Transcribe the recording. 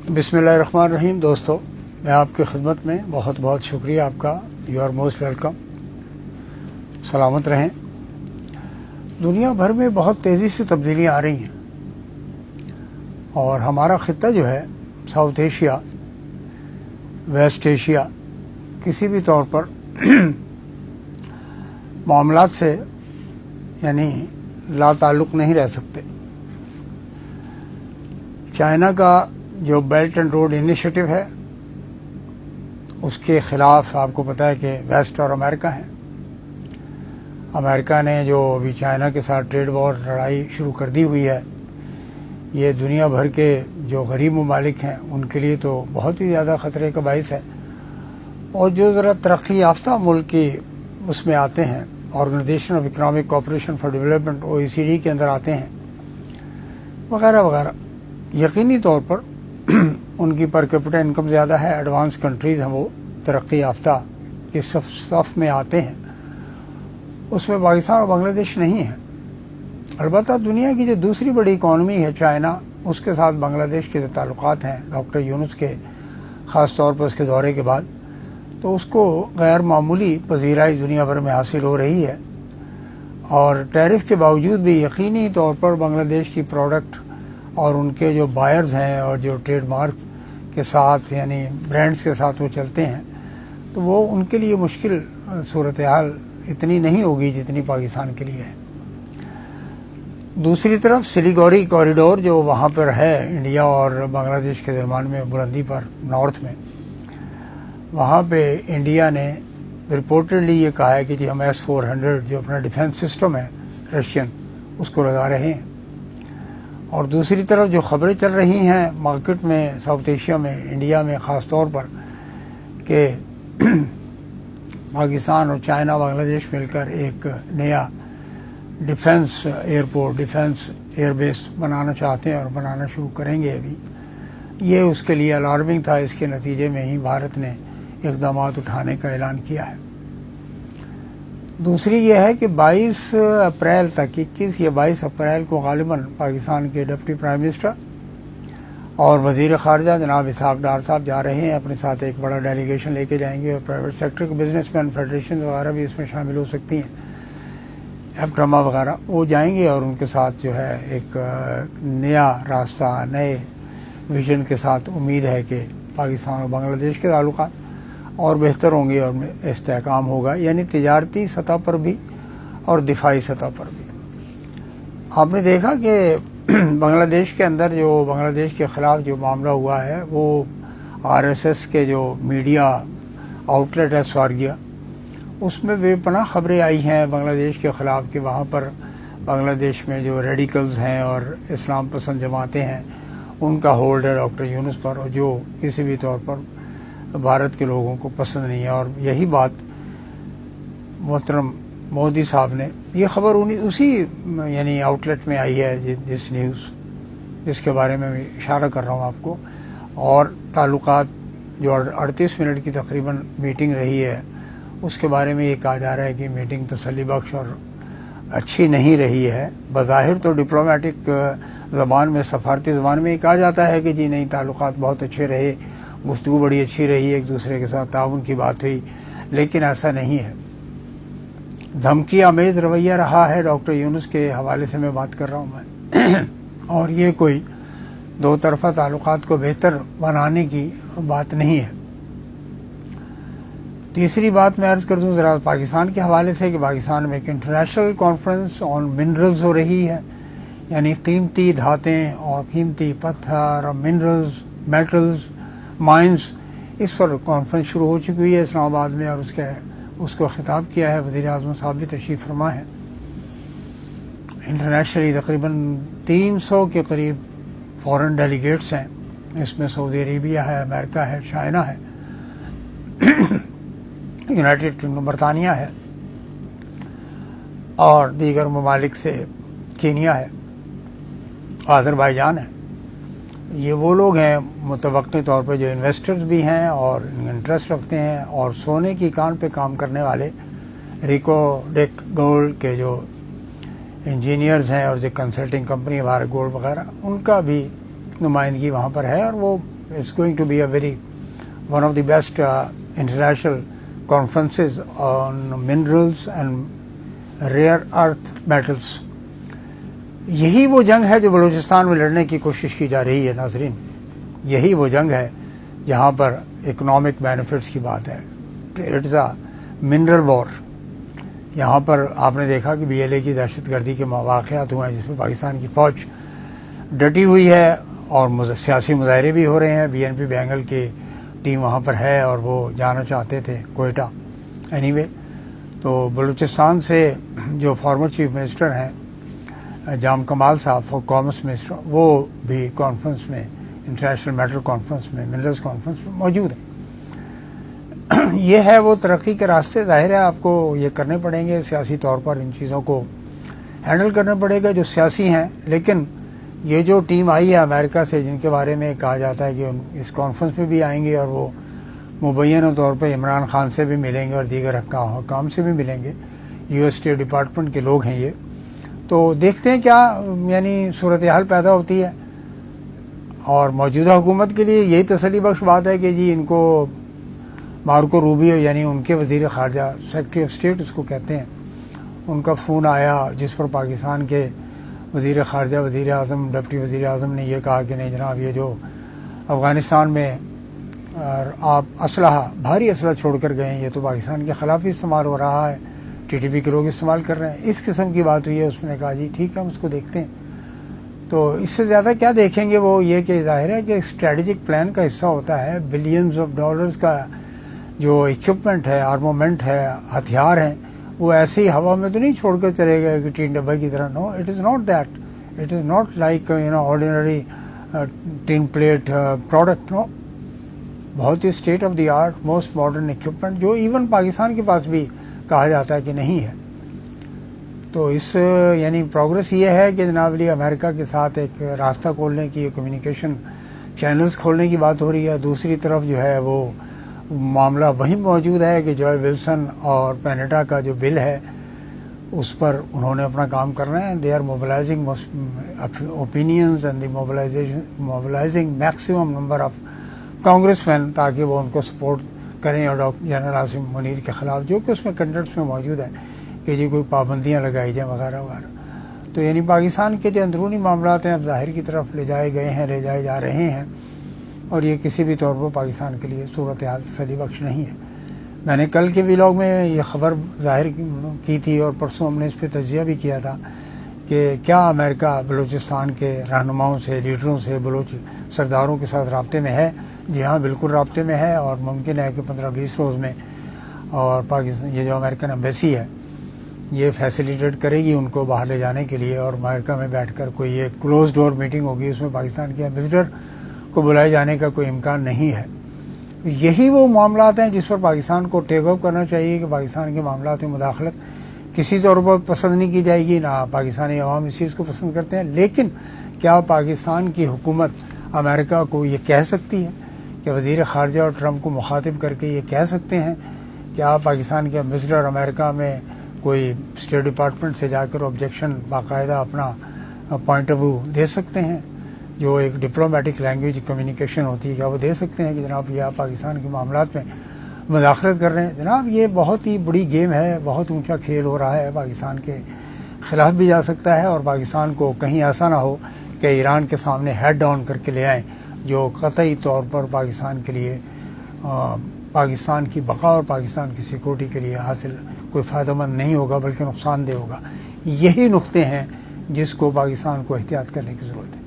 बिस्मिल्लाहिर्रहमानिर्रहीम। दोस्तों, मैं आपकी खिदमत में बहुत बहुत शुक्रिया आपका। You are most welcome. सलामत रहें। दुनिया भर में बहुत तेज़ी से तब्दीलियाँ आ रही हैं और हमारा ख़ित्ता जो है साउथ एशिया, वेस्ट एशिया, किसी भी तौर पर मामलात से यानी ला ताल्लुक़ नहीं रह सकते। चाइना का जो बेल्ट एंड रोड इनिशिएटिव है उसके ख़िलाफ़ आपको पता है कि वेस्ट और अमेरिका हैं। अमेरिका ने जो अभी चाइना के साथ ट्रेड वॉर लड़ाई शुरू कर दी हुई है, ये दुनिया भर के जो गरीब ममालिक हैं उनके लिए तो बहुत ही ज़्यादा ख़तरे का बाइस है। और जो ज़रा तरक्की याफ्ता मुल्क की उसमें आते हैं, organisation of economic cooperation for development OECD के अंदर आते हैं वगैरह वगैरह, यकीनी तौर पर उनकी पर कैपिटा इनकम ज़्यादा है। एडवांस कंट्रीज़ हैं, वो तरक्की याफ्ता के सफ़ में आते हैं। उसमें पाकिस्तान और बांग्लादेश नहीं है। अलबत्ता दुनिया की जो दूसरी बड़ी इकॉनमी है चाइना, उसके साथ बांग्लादेश के जो ताल्लुकात हैं डॉक्टर यूनुस के ख़ास तौर पर उसके दौरे के बाद, तो उसको गैर मामूली पजीराई दुनिया भर में हासिल हो रही है। और टैरिफ के बावजूद भी यकीनी तौर पर बांग्लादेश की प्रोडक्ट और उनके जो बायर्स हैं और जो ट्रेडमार्क के साथ यानी ब्रांड्स के साथ वो चलते हैं, तो वो उनके लिए मुश्किल सूरत हाल इतनी नहीं होगी जितनी पाकिस्तान के लिए है। दूसरी तरफ सिलीगुड़ी कॉरिडोर जो वहाँ पर है इंडिया और बांग्लादेश के दरमियान में बुलंदी पर नॉर्थ में, वहाँ पे इंडिया ने रिपोर्टेडली ये कहा है कि जी हम S-400 जो अपना डिफेंस सिस्टम है रशियन, उसको लगा रहे हैं। और दूसरी तरफ जो ख़बरें चल रही हैं मार्केट में साउथ एशिया में, इंडिया में ख़ास तौर पर, कि पाकिस्तान और चाइना बांग्लादेश मिलकर एक नया डिफेंस एयरपोर्ट, डिफेंस एयरबेस बनाना चाहते हैं और बनाना शुरू करेंगे अभी। ये उसके लिए अलार्मिंग था। इसके नतीजे में ही भारत ने इक़दाम उठाने का ऐलान किया है। दूसरी ये है कि 22 अप्रैल तक, 21 या 22 अप्रैल को गालिबन पाकिस्तान के डिप्टी प्राइम मिनिस्टर और वज़ीर ख़ारजा जनाब इसहाक़ डार साहब जा रहे हैं। अपने साथ एक बड़ा डेलीगेशन लेके जाएंगे और प्राइवेट सेक्टर के बिजनेसमैन फेडरेशन वगैरह भी इसमें शामिल हो सकती हैं, एफट्रमा वगैरह, वो जाएंगे और उनके साथ जो है एक नया रास्ता, नए विजन के साथ उम्मीद है कि पाकिस्तान और बांग्लादेश के ताल्लुकात और बेहतर होंगे और इस्तेहकाम होगा, यानी तिजारती सतह पर भी और दिफाई सतह पर भी। आपने देखा कि बांग्लादेश के अंदर जो बांग्लादेश के ख़िलाफ़ जो मामला हुआ है वो RSS के जो मीडिया आउटलेट है स्वारगिया, उसमें बेपनाह ख़बरें आई हैं बांग्लादेश के ख़िलाफ़ कि वहाँ पर बांग्लादेश में जो रेडिकल्स हैं और इस्लाम पसंद जमातें हैं उनका होल्ड है डॉक्टर यूनुस पर, और जो किसी भी तौर पर भारत के लोगों को पसंद नहीं है। और यही बात मोहतरम मोदी साहब ने, ये ख़बर उसी यानी आउटलेट में आई है जिस न्यूज़ जिसके बारे में मैं इशारा कर रहा हूँ आपको। और ताल्लुकात जो 38 मिनट की तकरीबन मीटिंग रही है उसके बारे में ये कहा जा रहा है कि मीटिंग तसल्ली बख्श और अच्छी नहीं रही है। बज़ाहिर तो डिप्लोमेटिक ज़बान में, सफारती ज़बान में ये कहा जाता है कि जी नहीं, ताल्लुकात बहुत अच्छे रहे, गुफ्तगू बड़ी अच्छी रही, एक दूसरे के साथ ताउन की बात हुई, लेकिन ऐसा नहीं है। धमकी आमेज़ रवैया रहा है डॉक्टर यूनुस के हवाले से मैं बात कर रहा हूँ मैं और ये कोई दो तरफ़ा ताल्लुकात को बेहतर बनाने की बात नहीं है। तीसरी बात मैं अर्ज़ कर दूँ ज़रा पाकिस्तान के हवाले से कि पाकिस्तान में एक इंटरनेशनल कॉन्फ्रेंस ऑन मिनरल्स हो रही है, यानी कीमती धातें और कीमती पत्थर और मिनरल्स, मेटल्स, माइंस, इस पर कॉन्फ्रेंस शुरू हो चुकी है इस्लामाबाद में और उसको ख़िताब किया है। वज़ीर आज़म साहब भी तशरीफ़ फरमा है। इंटरनेशनली तकरीबन 300 के करीब फ़ॉरेन डेलीगेट्स हैं। इसमें सऊदी अरेबिया है, अमेरिका है, चाइना है, यूनाइटेड किंगडम बरतानिया है और दीगर ममालिक से कीनिया है, आज़रबाईजान है। ये वो लोग हैं मुतवक्की तौर पर जो इन्वेस्टर्स भी हैं और इंटरेस्ट रखते हैं, और सोने की कान पे काम करने वाले रिको डेक गोल्ड के जो इंजीनियर्स हैं और जो कंसल्टिंग कंपनी भारत गोल्ड वगैरह, उनका भी नुमाइंदगी वहाँ पर है। और वो It's going to be one of the best international conferences on minerals and rare earth metals. یہی وہ جنگ ہے جو بلوچستان میں لڑنے کی کوشش کی جا رہی ہے ناظرین. یہی وہ جنگ ہے جہاں پر اکنامک بینیفٹس کی بات ہے. اٹس اے منرل وار. یہاں پر آپ نے دیکھا کہ BLA کی دہشت گردی کے واقعات ہوئے ہیں جس میں پاکستان کی فوج ڈٹی ہوئی ہے اور سیاسی مظاہرے بھی ہو رہے ہیں. BNP بینگل کی ٹیم وہاں پر ہے اور وہ جانا چاہتے تھے کوئٹہ. اینی وے تو بلوچستان سے جو فارمر چیف منسٹر ہیں جام کمال صاحب فار کامرس منسٹر، وہ بھی کانفرنس میں، انٹرنیشنل میٹل کانفرنس میں، منرلز کانفرنس میں موجود ہیں. یہ ہے وہ ترقی کے راستے. ظاہر ہے آپ کو یہ کرنے پڑیں گے، سیاسی طور پر ان چیزوں کو ہینڈل کرنا پڑے گا جو سیاسی ہیں. لیکن یہ جو ٹیم آئی ہے امریکہ سے جن کے بارے میں کہا جاتا ہے کہ اس کانفرنس میں بھی آئیں گے اور وہ مبینہ طور پہ عمران خان سے بھی ملیں گے اور دیگر حکام سے بھی ملیں گے، US اسٹیٹ ڈپارٹمنٹ کے لوگ ہیں یہ. تو دیکھتے ہیں کیا یعنی صورتحال پیدا ہوتی ہے. اور موجودہ حکومت کے لیے یہی تسلی بخش بات ہے کہ جی ان کو مارکو روبیو یعنی ان کے وزیر خارجہ، سیکرٹری آف اسٹیٹ اس کو کہتے ہیں، ان کا فون آیا جس پر پاکستان کے وزیر خارجہ، وزیر اعظم، ڈپٹی وزیر اعظم نے یہ کہا کہ نہیں جناب، یہ جو افغانستان میں آپ اسلحہ، بھاری اسلحہ چھوڑ کر گئے ہیں، یہ تو پاکستان کے خلاف ہی استعمال ہو رہا ہے، TTP کے لوگ استعمال کر رہے ہیں. اس قسم کی بات ہوئی ہے. اس نے کہا جی ٹھیک ہے ہم اس کو دیکھتے ہیں. تو اس سے زیادہ کیا دیکھیں گے. وہ یہ کہ ظاہر ہے کہ اسٹریٹجک پلان کا حصہ ہوتا ہے. بلینز آف ڈالرز کا جو اکوپمنٹ ہے، آرمومنٹ ہے، ہتھیار ہیں، وہ ایسے ہی ہوا میں تو نہیں چھوڑ کر چلے گئے کہ ٹین ڈبے کی طرح. No, it is not that. It is not like ordinary tin plate product. No, بہت ہی state of the art, most modern equipment جو ایون پاکستان کے پاس بھی کہا جاتا ہے کہ نہیں ہے. تو اس یعنی پروگرس یہ ہے کہ جناب علی امریکہ کے ساتھ ایک راستہ کھولنے کی، کمیونیکیشن چینلز کھولنے کی بات ہو رہی ہے. دوسری طرف جو ہے وہ معاملہ وہی موجود ہے کہ جوائے ولسن اور پینیٹا کا جو بل ہے اس پر انہوں نے اپنا کام کرنا ہے. They are mobilising opinions and the mobilising maximum number of congressmen تاکہ وہ ان کو سپورٹ کریں اور ڈاکٹر جنرل عاصم منیر کے خلاف جو کہ اس میں کنٹینٹس میں موجود ہے کہ جی کوئی پابندیاں لگائی جائیں وغیرہ وغیرہ. تو یعنی پاکستان کے جو اندرونی معاملات ہیں اب ظاہر کی طرف لے جائے گئے ہیں، لے جائے جا رہے ہیں، اور یہ کسی بھی طور پر پاکستان کے لیے صورتحال تسلی بخش نہیں ہے. میں نے کل کے ویلاگ میں یہ خبر ظاہر کی تھی اور پرسوں ہم نے اس پہ تجزیہ بھی کیا تھا کہ کیا امریکہ بلوچستان کے رہنماؤں سے، لیڈروں سے، بلوچ سرداروں کے ساتھ رابطے میں ہے. جی ہاں، بالکل رابطے میں ہے، اور ممکن ہے کہ 15-20 روز میں اور پاکستان یہ جو امریکن ایمبیسی ہے یہ فیسیلیٹیٹ کرے گی ان کو باہر لے جانے کے لیے، اور امریکہ میں بیٹھ کر کوئی ایک کلوز ڈور میٹنگ ہوگی، اس میں پاکستان کے ایمبیسڈر کو بلائے جانے کا کوئی امکان نہیں ہے. یہی وہ معاملات ہیں جس پر پاکستان کو ٹیک اپ کرنا چاہیے کہ پاکستان کے معاملات میں مداخلت کسی طور پر پسند نہیں کی جائے گی، نہ پاکستانی عوام اس چیز کو پسند کرتے ہیں. لیکن کیا پاکستان کی حکومت امریکہ کو یہ کہہ سکتی ہے کہ وزیر خارجہ اور ٹرمپ کو مخاطب کر کے یہ کہہ سکتے ہیں کہ آپ پاکستان کے ایمبیسڈر امریکہ میں کوئی اسٹیٹ ڈپارٹمنٹ سے جا کر آبجیکشن باقاعدہ اپنا پوائنٹ آف ویو دے سکتے ہیں، جو ایک ڈپلومیٹک لینگویج کمیونیکیشن ہوتی ہے، کیا وہ دے سکتے ہیں کہ جناب یہ آپ پاکستان کے معاملات میں مداخلت کر رہے ہیں؟ جناب یہ بہت ہی بڑی گیم ہے، بہت اونچا کھیل ہو رہا ہے، پاکستان کے خلاف بھی جا سکتا ہے، اور پاکستان کو کہیں ایسا نہ ہو کہ ایران کے سامنے ہیڈ ڈاؤن کر کے لے آئیں، جو قطعی طور پر پاکستان کے لیے، پاکستان کی بقا اور پاکستان کی سیکورٹی کے لیے حاصل کوئی فائدہ مند نہیں ہوگا بلکہ نقصان دہ ہوگا. یہی نقطے ہیں جس کو پاکستان کو احتیاط کرنے کی ضرورت ہے.